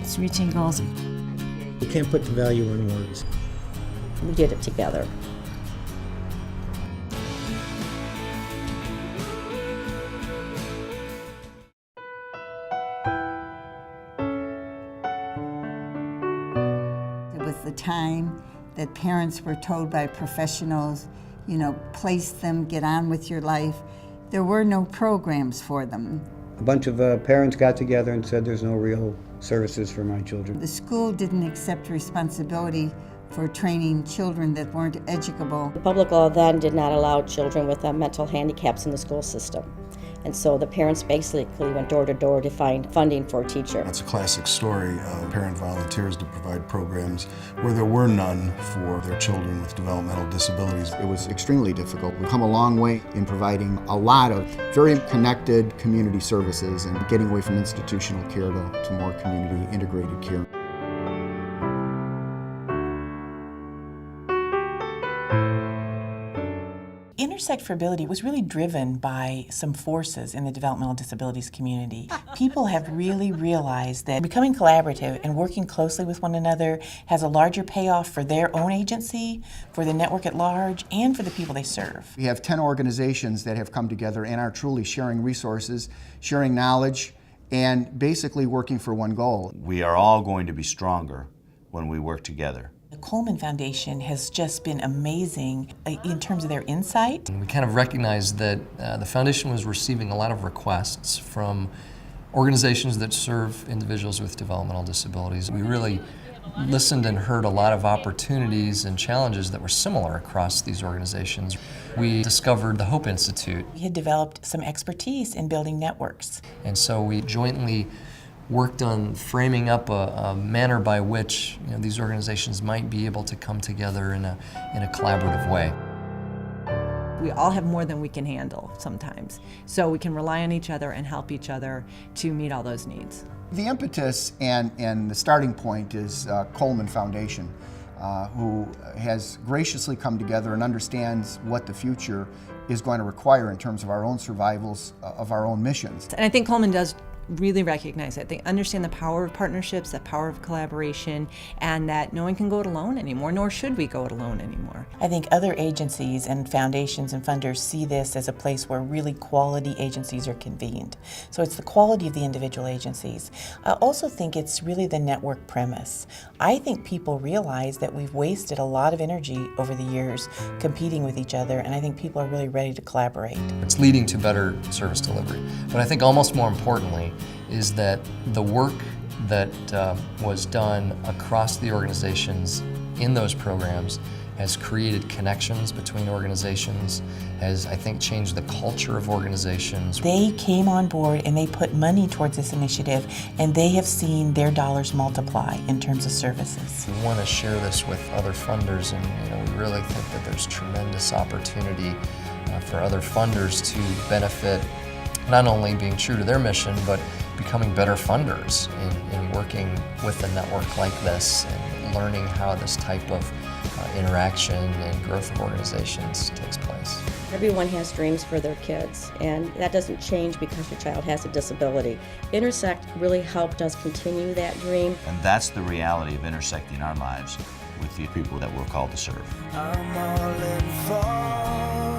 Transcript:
It's reaching goals. You can't put the value in words. We did it together. It was the time that parents were told by professionals, place them, get on with your life. There were no programs for them. A bunch of parents got together and said there's no real services for my children. The school didn't accept responsibility for training children that weren't educable. The public law then did not allow children with mental handicaps in the school system. And so the parents basically went door to door to find funding for a teacher. That's a classic story of parent volunteers to provide programs where there were none for their children with developmental disabilities. It was extremely difficult. We've come a long way in providing a lot of very connected community services and getting away from institutional care to more community integrated care. INTERSECT for Ability was really driven by some forces in the developmental disabilities community. People have really realized that becoming collaborative and working closely with one another has a larger payoff for their own agency, for the network at large, and for the people they serve. We have 10 organizations that have come together and are truly sharing resources, sharing knowledge, and basically working for one goal. We are all going to be stronger when we work together. The Coleman Foundation has just been amazing in terms of their insight. We kind of recognized that the foundation was receiving a lot of requests from organizations that serve individuals with developmental disabilities. We really listened and heard a lot of opportunities and challenges that were similar across these organizations. We discovered the Hope Institute. We had developed some expertise in building networks. And so we jointly worked on framing up a manner by which these organizations might be able to come together in a collaborative way. We all have more than we can handle sometimes, so we can rely on each other and help each other to meet all those needs. The impetus and the starting point is Coleman Foundation, who has graciously come together and understands what the future is going to require in terms of our own survivals of our own missions. And I think Coleman does really recognize it. They understand the power of partnerships, the power of collaboration, and that no one can go it alone anymore, nor should we go it alone anymore. I think other agencies and foundations and funders see this as a place where really quality agencies are convened. So it's the quality of the individual agencies. I also think it's really the network premise. I think people realize that we've wasted a lot of energy over the years competing with each other, and I think people are really ready to collaborate. It's leading to better service delivery. But I think almost more importantly is that the work that was done across the organizations in those programs has created connections between organizations, has, I think, changed the culture of organizations. They came on board and they put money towards this initiative, and they have seen their dollars multiply in terms of services. We want to share this with other funders, and we really think that there's tremendous opportunity for other funders to benefit, not only being true to their mission, but becoming better funders in working with a network like this and learning how this type of interaction and growth of organizations takes place. Everyone has dreams for their kids, and that doesn't change because your child has a disability. INTERSECT really helped us continue that dream. And that's the reality of intersecting our lives with the people that we're called to serve. I'm all in for